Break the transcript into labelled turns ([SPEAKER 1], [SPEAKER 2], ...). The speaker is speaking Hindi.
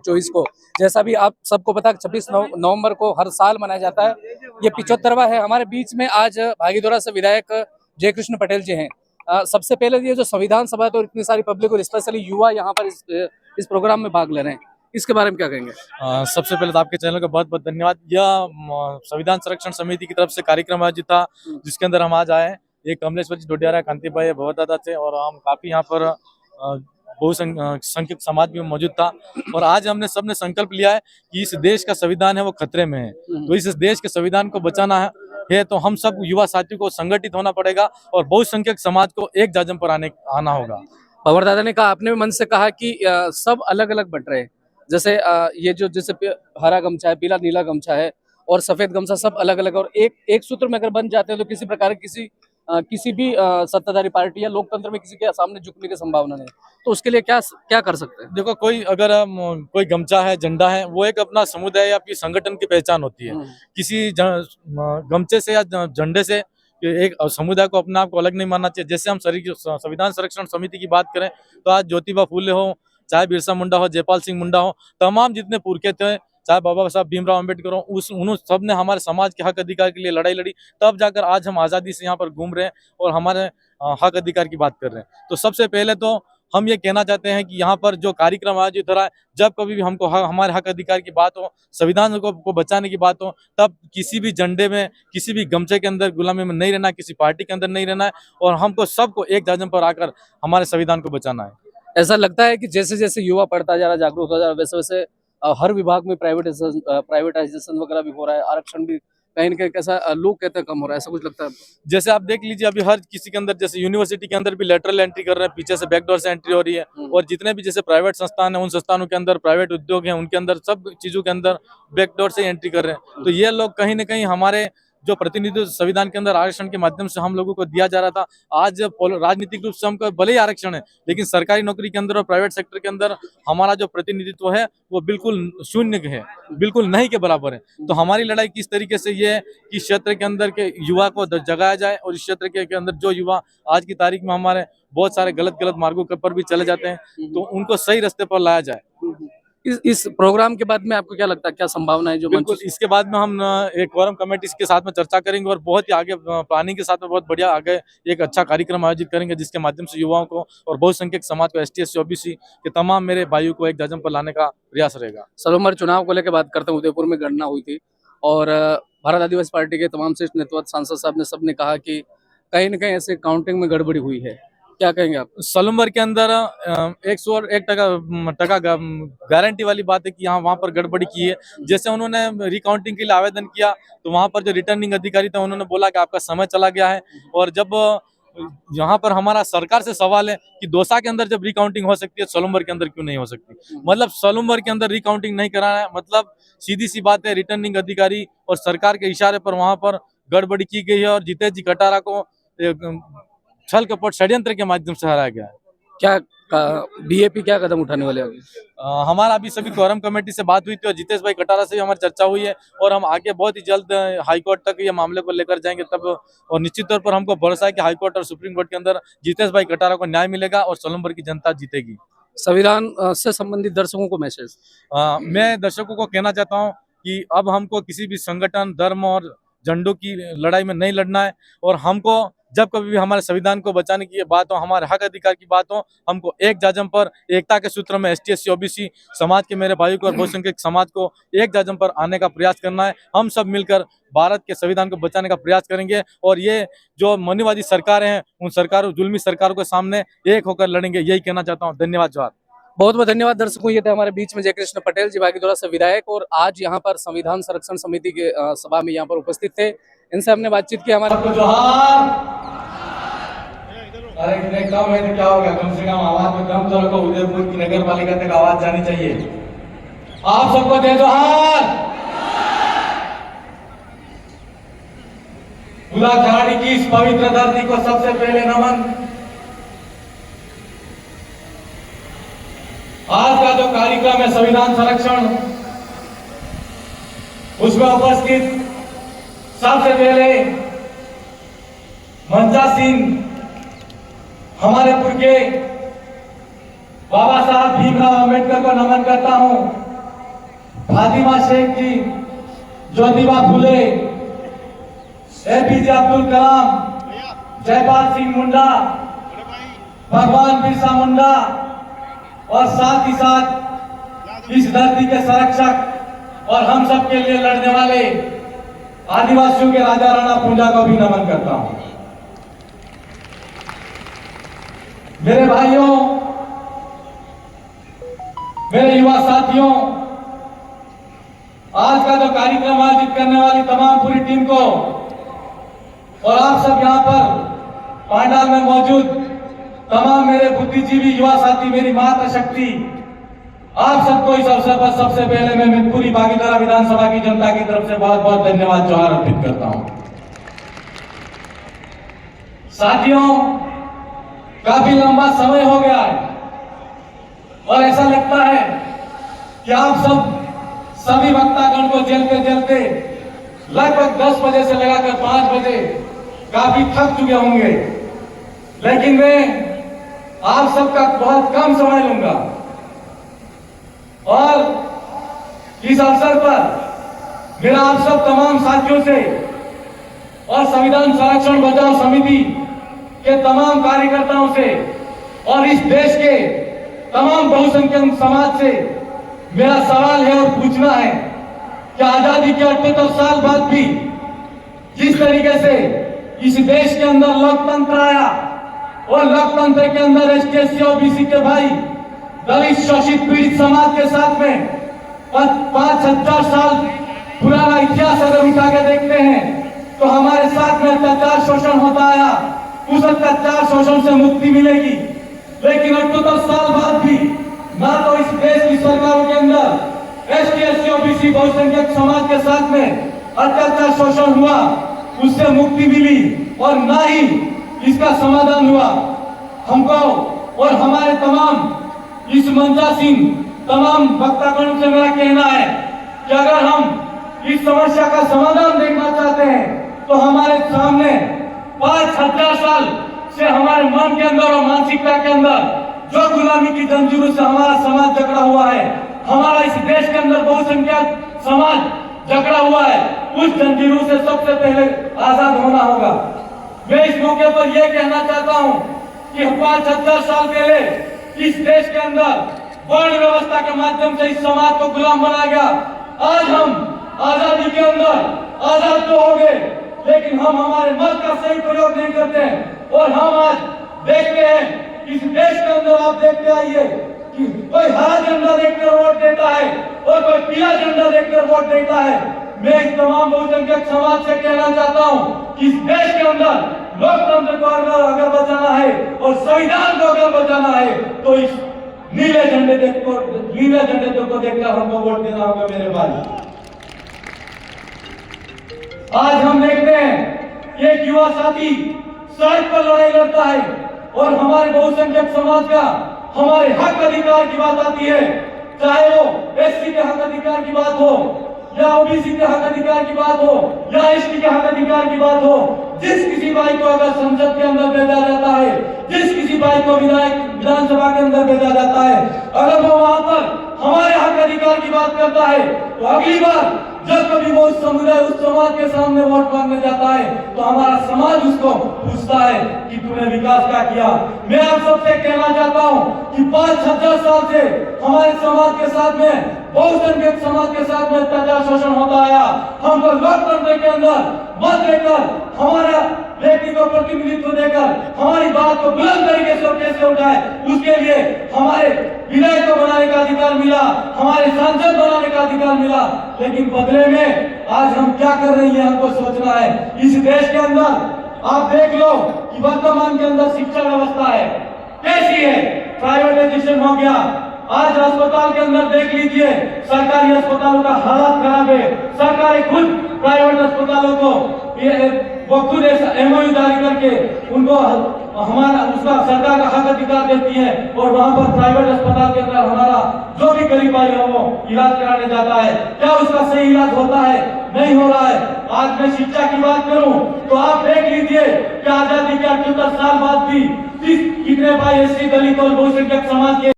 [SPEAKER 1] 24 को, जैसा भी आप सबको पता है 26 नवंबर को हर साल मनाया जाता है। ये 75वां है। हमारे बीच में आज भागीदौरा से विधायक जयकृष्ण पटेल जी हैं। सबसे पहले ये जो संविधान सभा है तो इतनी सारी पब्लिक और स्पेशली युवा यहाँ पर इस प्रोग्राम में भाग ले रहे हैं, इसके बारे में क्या कहेंगे?
[SPEAKER 2] सबसे पहले तो आपके चैनल का बहुत बहुत धन्यवाद। यह संविधान संरक्षण समिति की तरफ से कार्यक्रम आयोजित था, जिसके अंदर हम आज आए। ये कमलेश्वर जी डोडियारा, कांति भाई बहुत ज्यादा थे और हम काफी यहाँ पर बहुसंख्यक समाज भी मौजूद था। और आज हमने सबने संकल्प लिया है कि इस देश का संविधान है वो खतरे में है, तो इस देश के संविधान को बचाना है तो हम सब युवा साथियों को संगठित होना पड़ेगा और बहुसंख्यक समाज को एक जाजम पर आना होगा।
[SPEAKER 1] पवार दादा ने कहा, आपने भी मन से कहा कि सब अलग अलग बट रहे हैं, जैसे ये जो जैसे हरा गमछा है, पीला नीला गमछा है और सफेद गमछा, सब अलग अलग, और एक सूत्र में अगर बन जाते हैं तो किसी प्रकार किसी भी सत्ताधारी पार्टी या लोकतंत्र में किसी के सामने झुकने की संभावना नहीं। तो उसके लिए क्या कर सकते हैं?
[SPEAKER 2] देखो, कोई गमछा है, झंडा है, वो एक अपना समुदाय या फिर संगठन की पहचान होती है। किसी गमछे से या झंडे से एक समुदाय को अपने आप को अलग नहीं मानना चाहिए। जैसे हम संविधान संरक्षण समिति की बात करें तो आज ज्योतिबा फूले हो, चाहे बिरसा मुंडा हो, जयपाल सिंह मुंडा हो, तमाम जितने पुरखे थे, चाहे बाबा साहब भीमराव अम्बेडकर हो, उन सब ने हमारे समाज के हक अधिकार के लिए लड़ाई लड़ी, तब जाकर आज हम आज़ादी से यहाँ पर घूम रहे हैं और हमारे हक अधिकार की बात कर रहे हैं। तो सबसे पहले तो हम ये कहना चाहते हैं कि यहाँ पर जो कार्यक्रम आयोजित हो रहा है, जब कभी भी हमको हमारे हक अधिकार की बात हो, संविधान को बचाने की बात हो, तब किसी भी झंडे में, किसी भी गमछे के अंदर गुलामी में नहीं रहना, किसी पार्टी के अंदर नहीं रहना है और हमको सबको एक जाजम पर आकर हमारे संविधान को बचाना है।
[SPEAKER 1] ऐसा लगता है कि जैसे जैसे युवा पढ़ता जा रहा है, जागरूक होता जा रहा है, वैसे वैसे हर विभाग में प्राइवेटाइजेशन वगैरह भी हो रहा है, आरक्षण भी कहीं न कहीं कैसा लोग कहते हैं कम हो रहा है, ऐसा कुछ लगता है?
[SPEAKER 2] जैसे आप देख लीजिए, अभी हर किसी के अंदर, जैसे यूनिवर्सिटी के अंदर भी लेटरल एंट्री कर रहे हैं, पीछे से बैकडोर से एंट्री हो रही है। और जितने भी जैसे प्राइवेट संस्थान है, उन संस्थानों के अंदर, प्राइवेट उद्योग हैं, उनके अंदर सब चीजों के अंदर बैकडोर से एंट्री कर रहे हैं। तो ये लोग कहीं ना कहीं हमारे जो प्रतिनिधित्व संविधान के अंदर आरक्षण के माध्यम से हम लोगों को दिया जा रहा था, आज राजनीतिक रूप से हमको भले ही आरक्षण है, लेकिन सरकारी नौकरी के अंदर और प्राइवेट सेक्टर के अंदर हमारा जो प्रतिनिधित्व है वो बिल्कुल शून्य है, बिल्कुल नहीं के बराबर है। तो हमारी लड़ाई किस तरीके से ये है कि क्षेत्र के अंदर के युवा को जगाया जाए और इस क्षेत्र के अंदर जो युवा आज की तारीख में हमारे बहुत सारे गलत मार्गों पर भी चले जाते हैं, तो उनको सही रास्ते पर लाया जाए।
[SPEAKER 1] इस प्रोग्राम के बाद में आपको क्या लगता है, क्या संभावना है? जो
[SPEAKER 2] बिल्कुल, इसके बाद में हम एक कोरम कमेटी के साथ में चर्चा करेंगे और बहुत ही आगे प्लानिंग के साथ में बहुत बढ़िया आगे एक अच्छा कार्यक्रम आयोजित करेंगे, जिसके माध्यम से युवाओं को और बहुसंख्यक समाज को, ST SC OBC के तमाम मेरे भाइयों को एक जाजम पर लाने का प्रयास रहेगा।
[SPEAKER 1] सलोमर चुनाव को लेकर बात करते हैं, उदयपुर में गणना हुई थी और भारत आदिवासी पार्टी के तमाम शीर्ष नेतृत्व, सांसद साहब ने सबने कहा कि कहीं न कहीं ऐसे काउंटिंग में गड़बड़ी हुई है, क्या कहेंगे आप?
[SPEAKER 2] सलूमबर के अंदर 101% गारंटी वाली बात है कि यहाँ वहाँ पर गड़बड़ी की है। जैसे उन्होंने रिकाउंटिंग के लिए आवेदन किया तो वहाँ पर जो रिटर्निंग अधिकारी था उन्होंने बोला कि आपका समय चला गया है। और जब यहाँ पर हमारा सरकार से सवाल है कि दौसा के अंदर जब रिकाउंटिंग हो सकती है, सलूमबर के अंदर क्यों नहीं हो सकती? मतलब सलूमबर के अंदर रिकाउंटिंग नहीं कराना है, मतलब सीधी सी बात है, रिटर्निंग अधिकारी और सरकार के इशारे पर वहाँ पर गड़बड़ी की गई है और जीतेश जी कटारा को छल कपट षड्यंत्र के माध्यम से हराया गया है।
[SPEAKER 1] क्या बीजेपी क्या कदम उठाने वाले हैं?
[SPEAKER 2] हमारा अभी सभी कोरम कमेटी से बात हुई थी और जीतेश भाई कटारा से भी हमारी चर्चा हुई है और हम आगे बहुत ही जल्द हाईकोर्ट तक ये मामले को लेकर जाएंगे तब, और निश्चित तौर पर हमको भरोसा है कि हाईकोर्ट और सुप्रीम कोर्ट के अंदर जीतेश भाई कटारा को न्याय मिलेगा और सलूमबर की जनता जीतेगी।
[SPEAKER 1] संविधान से संबंधित दर्शकों को मैसेज,
[SPEAKER 2] मैं दर्शकों को कहना चाहता हूँ कि अब हमको किसी भी संगठन, धर्म और झंडों की लड़ाई में नहीं लड़ना है और हमको जब कभी भी हमारे संविधान को बचाने की बात हो, हमारे हक अधिकार की बात हो, हमको एक जाजम पर एकता के सूत्र में ST SC OBC समाज के मेरे भाइयों को और बहुसंख्यक समाज को एक जाजम पर आने का प्रयास करना है। हम सब मिलकर भारत के संविधान को बचाने का प्रयास करेंगे और ये जो मनुवादी सरकारें हैं उन सरकारों, जुल्मी सरकारों के सामने एक होकर लड़ेंगे, यही कहना चाहता हूँ। धन्यवाद। जोहार।
[SPEAKER 1] बहुत बहुत धन्यवाद दर्शकों। ये थे हमारे बीच में जयकृष्ण पटेल जी, भागीदौरा से विधायक, और आज यहाँ पर संविधान संरक्षण समिति के सभा में यहाँ पर उपस्थित थे। इनसे हमने बातचीत की। हमारे
[SPEAKER 2] अरे इतने कम है तो क्या हो गया, कम से कम आवाज में कम तो रखो, उदयपुर की नगर पालिका तक आवाज जानी चाहिए। आप सबको दे जोहार। बुला झाड़ी की इस पवित्र धरती को सबसे पहले नमन। आज का जो कार्यक्रम है संविधान संरक्षण, उसमें उपस्थित सबसे पहले मंजा सिंह, हमारे पुरखे बाबा साहब भीमराव अम्बेडकर को नमन करता हूं।
[SPEAKER 3] फातिमा शेख जी, ज्योतिबा फुले, एपीजे अब्दुल कलाम, जयपाल सिंह मुंडा, भगवान बिरसा मुंडा और साथ ही साथ इस धरती के संरक्षक और हम सब के लिए लड़ने वाले आदिवासियों के राजा राणा पूंजा को भी नमन करता हूं। मेरे भाइयों, मेरे युवा साथियों, आज का जो कार्यक्रम आयोजित करने वाली तमाम पूरी टीम को और आप सब यहाँ पर पांडाल में मौजूद तमाम मेरे बुद्धिजीवी युवा साथी, मेरी माता शक्ति, आप सबको इस अवसर पर सबसे पहले मैं पूरी बागीधारा विधानसभा की जनता की तरफ से बहुत बहुत धन्यवाद जोहार अर्पित करता हूं। साथियों, काफी लंबा समय हो गया है और ऐसा लगता है कि आप सभी वक्तागण को जलते लगभग 10 बजे से लगाकर 5 बजे काफी थक चुके होंगे, लेकिन मैं आप सबका बहुत कम समय लूंगा और इस अवसर पर मेरा आप सब तमाम साथियों से और संविधान संरक्षण बचाओ समिति के तमाम कार्यकर्ताओं से और इस देश के तमाम बहुसंख्यक समाज से मेरा सवाल है और पूछना है कि आजादी के 78 साल बाद भी जिस तरीके से इस देश के अंदर लोकतंत्र आया और लोकतंत्र के अंदर एसटी ओबीसी के भाई दलित शोषित पीड़ित समाज के साथ में 5,000 साल पुराना इतिहास अगर उठा के देखते हैं तो हमारे साथ में अत्याचार शोषण होता आया, उस अत्याचार शोषण से मुक्ति मिलेगी। लेकिन 78 साल बाद भी ना तो इस देश की सरकारों के अंदर एसटी ओबीसी बहुसंख्यक समाज के साथ में अत्याचार शोषण हुआ, उससे मुक्ति मिली और ना ही इसका समाधान हुआ। हमको और हमारे तमाम इस मंचासीन तमाम वक्तागणों से मेरा कहना है कि अगर हम इस समस्या का समाधान देखना चाहते हैं तो हमारे सामने 5,000 साल से हमारे मन के अंदर और मानसिकता के अंदर जो गुलामी की जंजीरों से हमारा समाज जकड़ा हुआ है, हमारा इस देश के अंदर बहुसंख्यक समाज जकड़ा हुआ है, उस जंजीरों से सबसे पहले आजाद होना होगा। मैं इस मौके पर यह कहना चाहता हूं कि 5,000 साल पहले इस देश के अंदर वर्ण व्यवस्था के माध्यम से इस समाज को गुलाम बनाया गया। आज हम आजादी के अंदर आजाद तो हो गए, लेकिन हम हमारे मत का सही प्रयोग नहीं करते और हम आज देखते हैं इस देश के अंदर आप देखते आइए कि कोई हरा झंडा देखकर वोट देता है और कोई पीला झंडा देखकर वोट देता है। मैं इस तमाम बहुसंख्यक समाज से कहना चाहता हूं कि इस देश के अंदर लोकतंत्र को अगर बचाना है और संविधान को अगर बचाना है तो इस नीले झंडे को देखकर हमको वोट देना होगा। मेरे भाई, आज हम देखते हैं एक युवा साथी सड़क पर लड़ाई लड़ता है और हमारे बहुसंख्यक समाज का हमारे हक अधिकार की बात आती है, चाहे वो एससी के हक अधिकार की बात हो या ओबीसी के हक अधिकार की बात हो या एसटी के हक अधिकार की बात हो। जिस किसी भाई को अगर संसद के अंदर भेजा जाता है, जिस किसी भाई को विधानसभा के अंदर भेजा जाता है, अगर वो वहां पर हमारे हक अधिकार की बात करता है तो अगली बार जब कभी वो समुदाय उस समाज के सामने वोट मांगने जाता है तो हमारा समाज उसको पूछता है कि तूने विकास क्या किया। मैं आप सबसे कहना चाहता हूं कि 5,000 साल से हमारे समाज के साथ में बहुसंख्यक समाज के साथ में अत्याचार शोषण होता आया। हमको लोकतंत्र के अंदर मत देकर, हमारा व्यक्ति को प्रतिनिधित्व देकर हमारी बात को बुलंद तरीके से कैसे उठाए, उसके लिए हमारे विधायक को बनाने का अधिकार मिला, हमारे सांसद बनाने का अधिकार मिला। लेकिन बदले में आज हम क्या कर रही है, हमको सोचना है। इस देश के अंदर आप देख लो कि वर्तमान के अंदर शिक्षा व्यवस्था है कैसी है, प्राइवेटाइजेशन हो गया। आज अस्पताल के अंदर देख लीजिए, सरकारी अस्पतालों का हालत खराब है। सरकारी खुद प्राइवेट अस्पतालों को वो खुद एमओयू जारी करके उनको हमारा उसका सरकार का हक अधिकार देती है और वहां पर प्राइवेट अस्पताल के अंदर हमारा जो भी गरीब भाई हो वो इलाज कराने जाता है। क्या उसका सही इलाज होता है? नहीं हो रहा है। आज मैं शिक्षा की बात करूं तो आप देख लीजिए कि आजादी के 78 साल बाद भी कितने भाई एससी दलित और बहुसंख्यक समाज के